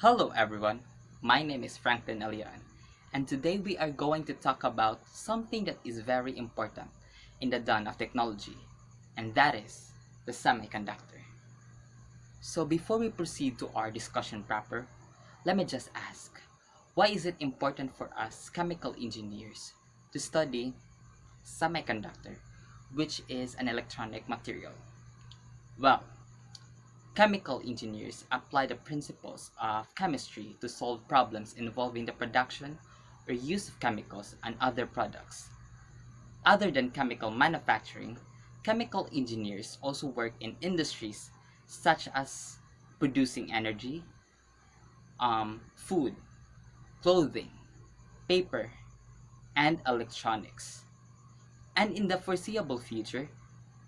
Hello everyone, my name is Franklin Yaun, and today we are going to talk about something that is very important in the dawn of technology, and that is the semiconductor. So before we proceed to our discussion proper, let me just ask, why is it important for us chemical engineers to study semiconductor, which is an electronic material? Well, chemical engineers apply the principles of chemistry to solve problems involving the production or use of chemicals and other products. Other than chemical manufacturing, chemical engineers also work in industries such as producing energy, food, clothing, paper, and electronics. And in the foreseeable future,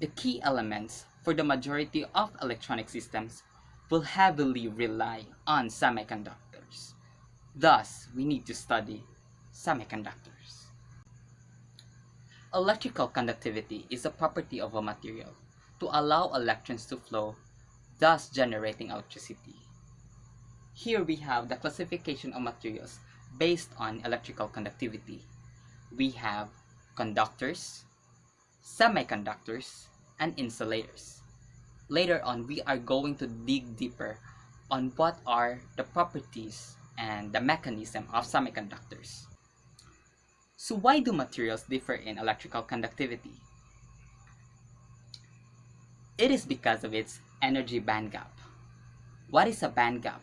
the key elements for the majority of electronic systems will heavily rely on semiconductors. Thus, we need to study semiconductors. Electrical conductivity is a property of a material to allow electrons to flow, thus generating electricity. Here we have the classification of materials based on electrical conductivity. We have conductors, semiconductors, and insulators. Later on, we are going to dig deeper on what are the properties and the mechanism of semiconductors. So why do materials differ in electrical conductivity? It is because of its energy band gap. What is a band gap?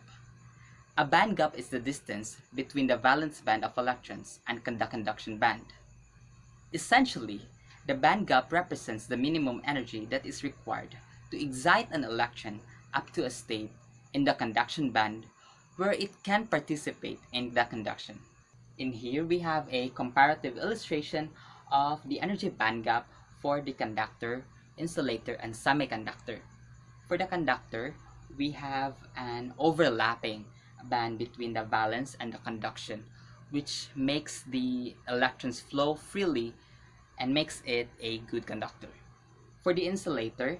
A band gap is the distance between the valence band of electrons and the conduction band. Essentially, the band gap represents the minimum energy that is required to excite an electron up to a state in the conduction band where it can participate in the conduction. In here, we have a comparative illustration of the energy band gap for the conductor, insulator, and semiconductor. For the conductor, we have an overlapping band between the valence and the conduction, which makes the electrons flow freely and makes it a good conductor. For the insulator,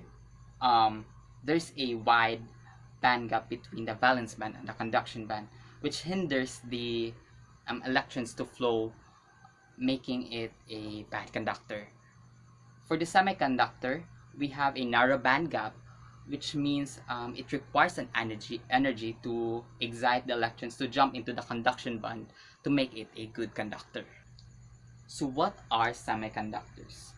there's a wide band gap between the valence band and the conduction band, which hinders the electrons to flow, making it a bad conductor. For the semiconductor, we have a narrow band gap, which means it requires an energy to excite the electrons to jump into the conduction band to make it a good conductor. So what are semiconductors?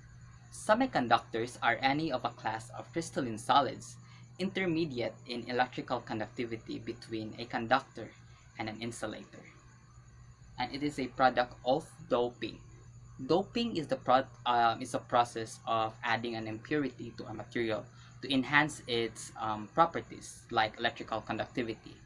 Semiconductors are any of a class of crystalline solids intermediate in electrical conductivity between a conductor and an insulator. And it is a product of doping. Doping is a process of adding an impurity to a material to enhance its properties like electrical conductivity.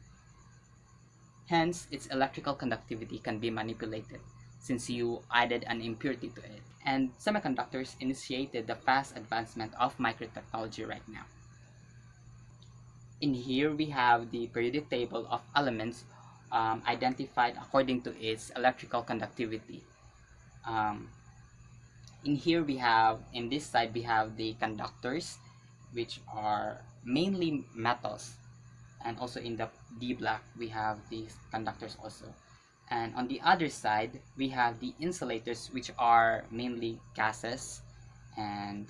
Hence, its electrical conductivity can be manipulated since you added an impurity to it. And semiconductors initiated the fast advancement of microtechnology right now. In here, we have the periodic table of elements identified according to its electrical conductivity. In this side, we have the conductors, which are mainly metals, and also in the D block, we have these conductors also. And on the other side, we have the insulators, which are mainly gases. And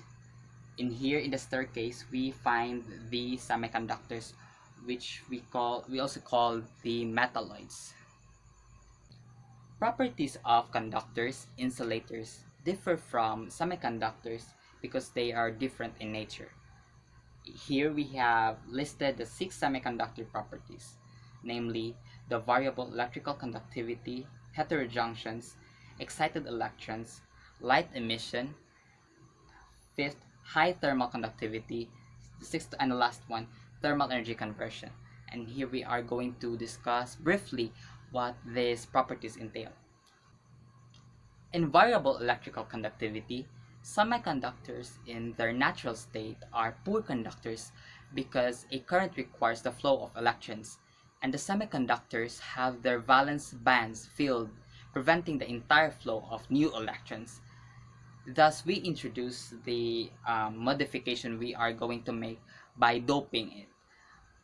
in here in the staircase, we find the semiconductors, which we also call the metalloids. Properties of conductors, insulators differ from semiconductors because they are different in nature. Here we have listed the 6 semiconductor properties, namely the variable electrical conductivity, heterojunctions, excited electrons, light emission, 5th, high thermal conductivity, the 6th and the last one, thermal energy conversion. And here we are going to discuss briefly what these properties entail. In variable electrical conductivity, semiconductors in their natural state are poor conductors because a current requires the flow of electrons, and the semiconductors have their valence bands filled, preventing the entire flow of new electrons. Thus, we introduce the modification we are going to make by doping it.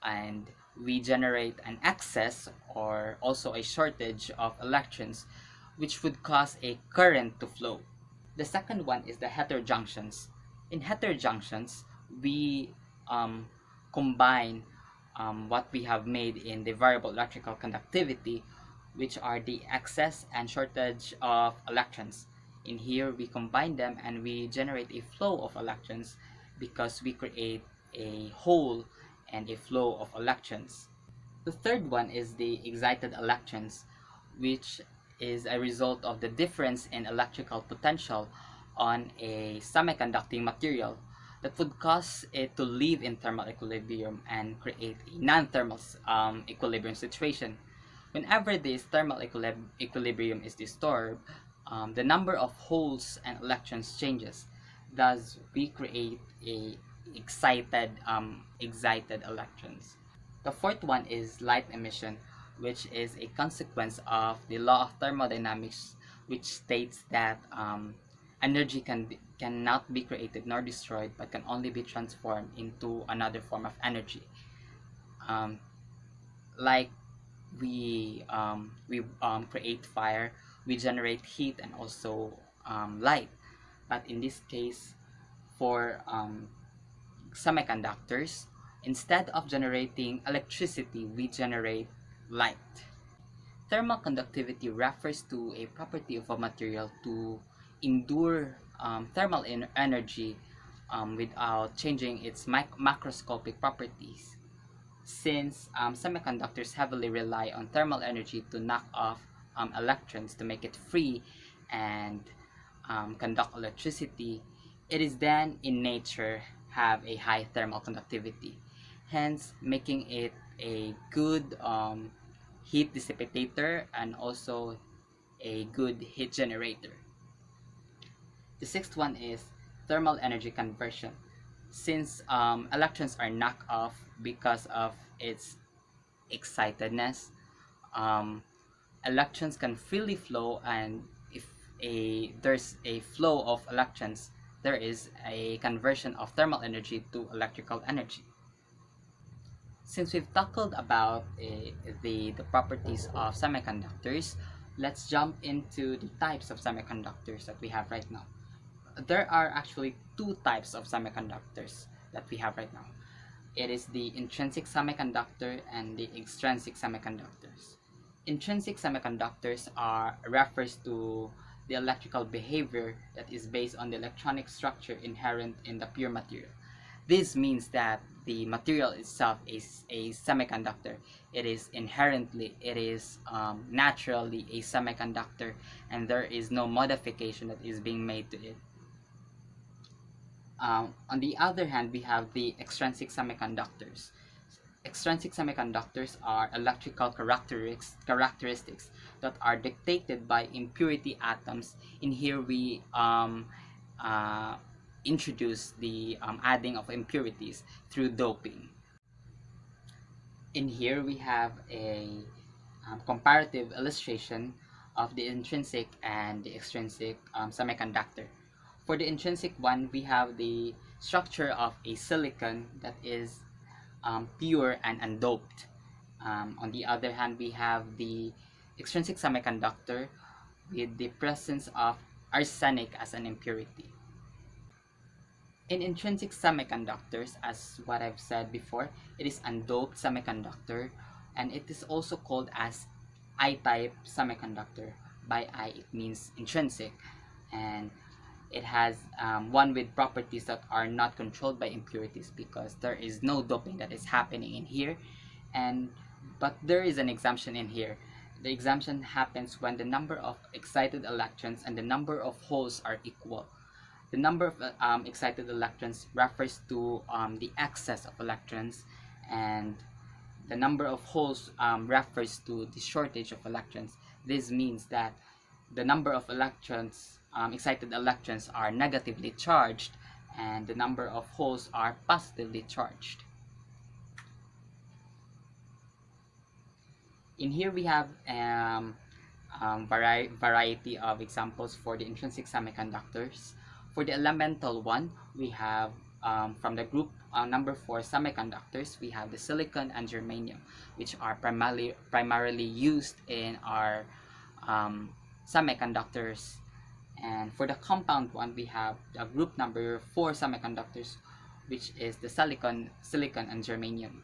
And we generate an excess or also a shortage of electrons, which would cause a current to flow. The second one is the heterojunctions. In heterojunctions, we combine what we have made in the variable electrical conductivity, which are the excess and shortage of electrons. In here, we combine them and we generate a flow of electrons because we create a hole and a flow of electrons. The third one is the excited electrons, which is a result of the difference in electrical potential on a semiconducting material that would cause it to leave in thermal equilibrium and create a non-thermal equilibrium situation. Whenever this thermal equilibrium is disturbed, the number of holes and electrons changes. Thus, we create a excited electrons. The fourth one is light emission, which is a consequence of the law of thermodynamics, which states that energy cannot be created nor destroyed, but can only be transformed into another form of energy. Um, like we create fire, we generate heat and also light. But in this case, for semiconductors, instead of generating electricity, we generate light. Thermal conductivity refers to a property of a material to endure thermal energy without changing its macroscopic properties. Since semiconductors heavily rely on thermal energy to knock off electrons to make it free and conduct electricity, it is then in nature have a high thermal conductivity, hence making it a good heat dissipator and also a good heat generator. The sixth one is thermal energy conversion. Since electrons are knocked off because of its excitedness, um, electrons can freely flow, and if there's a flow of electrons, there is a conversion of thermal energy to electrical energy. Since we've tackled about the properties of semiconductors, let's jump into the types of semiconductors that we have right now. There are actually two types of semiconductors that we have right now. It is the intrinsic semiconductor and the extrinsic semiconductors. Intrinsic semiconductors refers to the electrical behavior that is based on the electronic structure inherent in the pure material. This means that the material itself is a semiconductor. It is naturally a semiconductor, and there is no modification that is being made to it. On the other hand, we have the extrinsic semiconductors. Extrinsic semiconductors are electrical characteristics that are dictated by impurity atoms. In here, we introduce the adding of impurities through doping. In here, we have a comparative illustration of the intrinsic and the extrinsic semiconductor. For the intrinsic one, we have the structure of a silicon that is pure and undoped. On the other hand, we have the extrinsic semiconductor with the presence of arsenic as an impurity. In intrinsic semiconductors, as what I've said before, it is undoped semiconductor, and it is also called as I-type semiconductor. By I, it means intrinsic, and it has one with properties that are not controlled by impurities because there is no doping that is happening in here. But there is an exemption in here. The exemption happens when the number of excited electrons and the number of holes are equal. The number of excited electrons refers to the excess of electrons, and the number of holes refers to the shortage of electrons. This means that the number of electrons, excited electrons, are negatively charged, and the number of holes are positively charged. In here we have variety of examples for the intrinsic semiconductors. For the elemental one, we have from the group number 4 semiconductors, we have the silicon and germanium, which are primarily used in our semiconductors. And for the compound one, we have the group number 4 semiconductors, which is the silicon and germanium.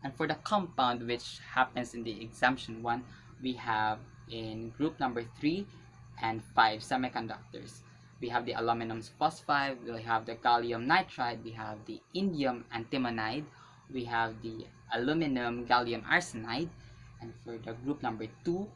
And for the compound, which happens in the exemption one, we have in group number 3 and 5 semiconductors. We have the aluminum phosphide, we have the gallium nitride, we have the indium antimonide, we have the aluminum gallium arsenide. And for the group number 2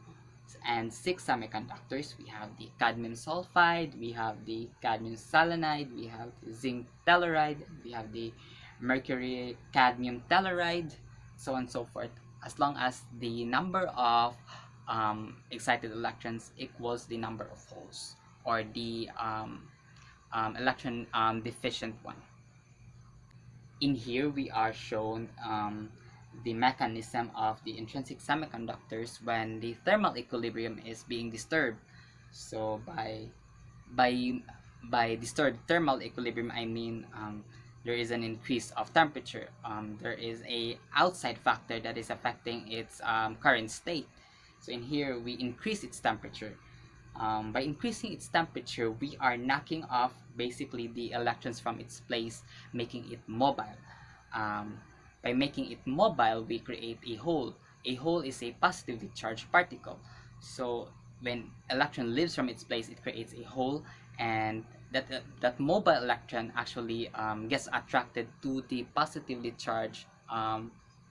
and 6 semiconductors, we have the cadmium sulfide, we have the cadmium selenide, we have the zinc telluride, we have the mercury cadmium telluride, so on and so forth, as long as the number of excited electrons equals the number of holes, or the electron deficient one. In here, we are shown the mechanism of the intrinsic semiconductors when the thermal equilibrium is being disturbed. So by disturbed thermal equilibrium, I mean there is an increase of temperature. There is a outside factor that is affecting its current state. So in here, we increase its temperature. By increasing its temperature, we are knocking off basically the electrons from its place, making it mobile. By making it mobile, we create a hole. A hole is a positively charged particle. So when electron leaves from its place, it creates a hole, and that mobile electron actually gets attracted to the positively charged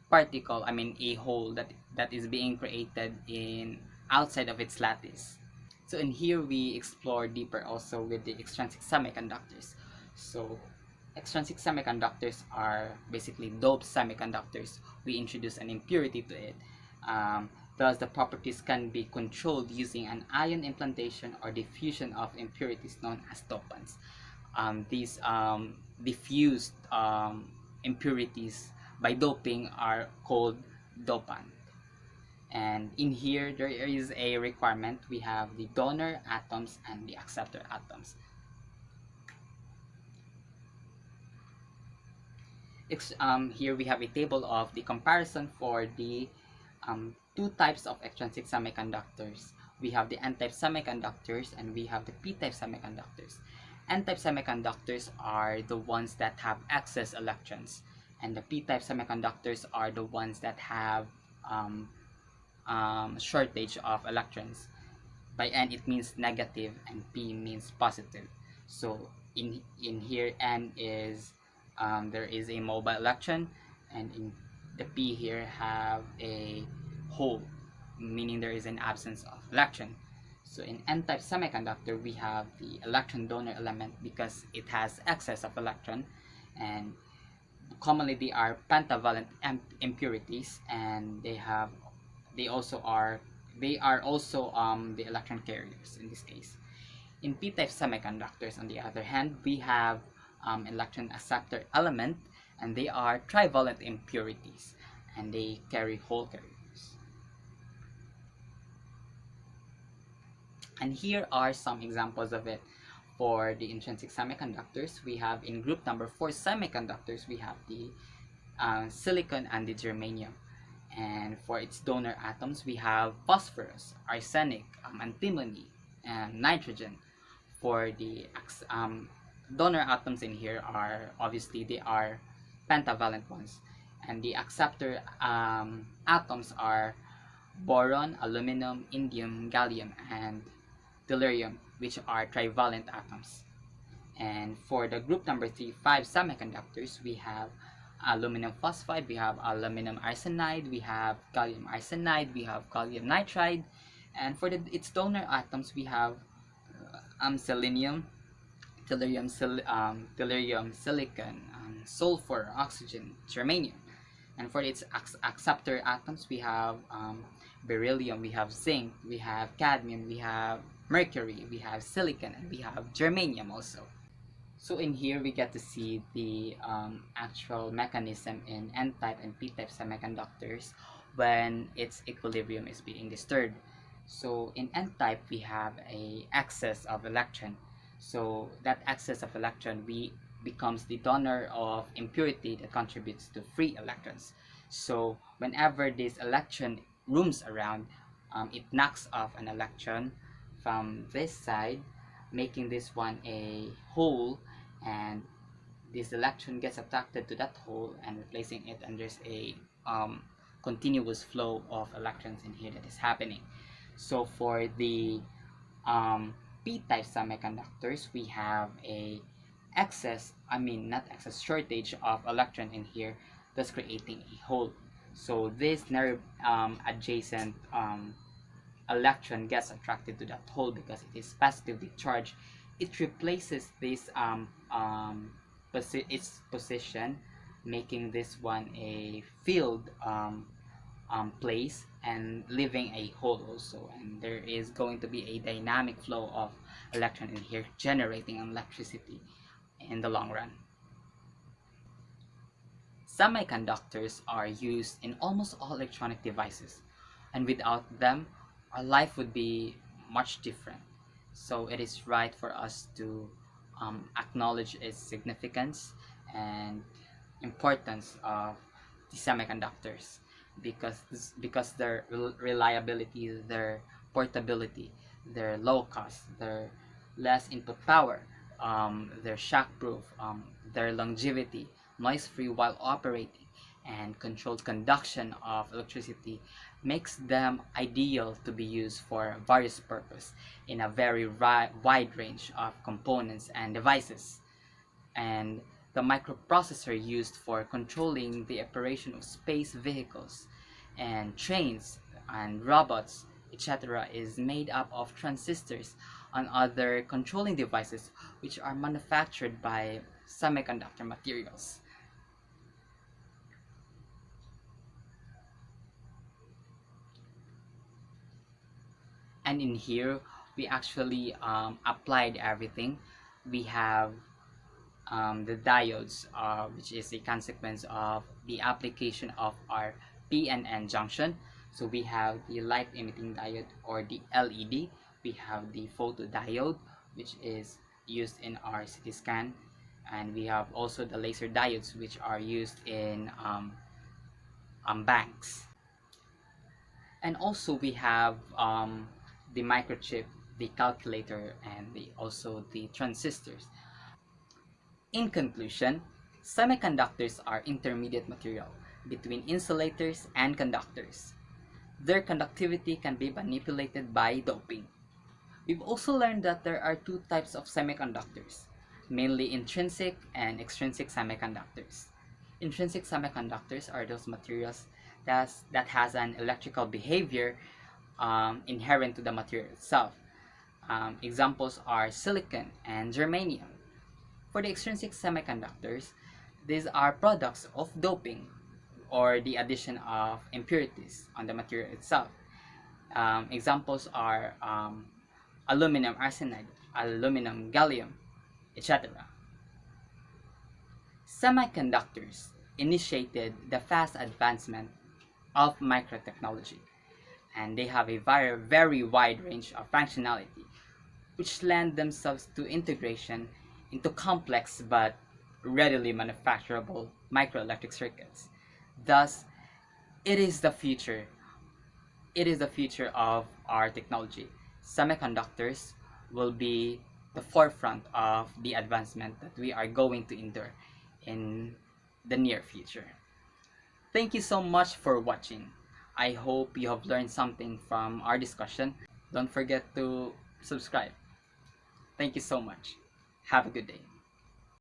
particle, I mean a hole that is being created in outside of its lattice. So in here, we explore deeper also with the extrinsic semiconductors. So extrinsic semiconductors are basically doped semiconductors. We introduce an impurity to it. Thus, the properties can be controlled using an ion implantation or diffusion of impurities known as dopants. These diffused impurities by doping are called dopant. And in here, there is a requirement. We have the donor atoms and the acceptor atoms. Here we have a table of the comparison for the two types of extrinsic semiconductors. We have the n-type semiconductors and we have the p-type semiconductors. N-type semiconductors are the ones that have excess electrons, and the p-type semiconductors are the ones that have shortage of electrons. By N, it means negative, and P means positive. So in here, N is there is a mobile electron, and in the P here have a hole, meaning there is an absence of electron. So in n-type semiconductor, we have the electron donor element because it has excess of electron, and commonly they are pentavalent impurities, and they are also the electron carriers in this case. In p-type semiconductors, on the other hand, we have electron acceptor element, and they are trivalent impurities, and they carry hole carriers. And here are some examples of it. For the intrinsic semiconductors, we have in group number 4 semiconductors, we have the silicon and the germanium. And for its donor atoms, we have phosphorus, arsenic, antimony, and nitrogen. For the donor atoms in here are obviously they are pentavalent ones, and the acceptor atoms are boron, aluminum, indium, gallium, and tellurium, which are trivalent atoms. And for the group number 3, 5 semiconductors, we have aluminum phosphide, we have aluminum arsenide, we have gallium arsenide, we have gallium nitride. And for its donor atoms, we have selenium, tellurium, silicon, sulfur, oxygen, germanium. And for its acceptor atoms, we have beryllium, we have zinc, we have cadmium, we have mercury, we have silicon, and we have germanium also. So in here, we get to see the actual mechanism in n-type and p-type semiconductors when its equilibrium is being disturbed. So in n-type, we have a excess of electron. So that excess of electron, we becomes the donor of impurity that contributes to free electrons. So whenever this electron roams around, it knocks off an electron from this side, making this one a hole, and this electron gets attracted to that hole and replacing it, and there's a continuous flow of electrons in here that is happening. So for the p-type semiconductors, we have a not excess, shortage of electron in here, thus creating a hole. So this nerve adjacent electron gets attracted to that hole because it is positively charged. It replaces this its position, making this one a field place and leaving a hole also, and there is going to be a dynamic flow of electron in here, generating electricity in the long run. Semiconductors are used in almost all electronic devices, and without them, our life would be much different. So it is right for us to acknowledge its significance and importance of the semiconductors, because their reliability, their portability, their low cost, their less input power, their shock proof, their longevity, noise free while operating, and controlled conduction of electricity makes them ideal to be used for various purposes in a very wide range of components and devices. And the microprocessor used for controlling the operation of space vehicles and trains and robots, etc., is made up of transistors and other controlling devices which are manufactured by semiconductor materials. And in here, we actually applied everything. We have the diodes, which is a consequence of the application of our P and N junction. So we have the light emitting diode, or the LED. We have the photodiode, which is used in our CT scan, and we have also the laser diodes, which are used in banks. And also we have the microchip, the calculator, and also the transistors. In conclusion, semiconductors are intermediate material between insulators and conductors. Their conductivity can be manipulated by doping. We've also learned that there are two types of semiconductors, mainly intrinsic and extrinsic semiconductors. Intrinsic semiconductors are those materials that has an electrical behavior inherent to the material itself. Examples are silicon and germanium. For the extrinsic semiconductors, these are products of doping or the addition of impurities on the material itself. Examples are aluminum arsenide, aluminum gallium, etc. Semiconductors initiated the fast advancement of microtechnology, and they have a very wide range of functionality, which lend themselves to integration into complex but readily manufacturable microelectric circuits. Thus, it is the future. It is the future of our technology. Semiconductors will be the forefront of the advancement that we are going to endure in the near future. Thank you so much for watching. I hope you have learned something from our discussion. Don't forget to subscribe. Thank you so much. Have a good day.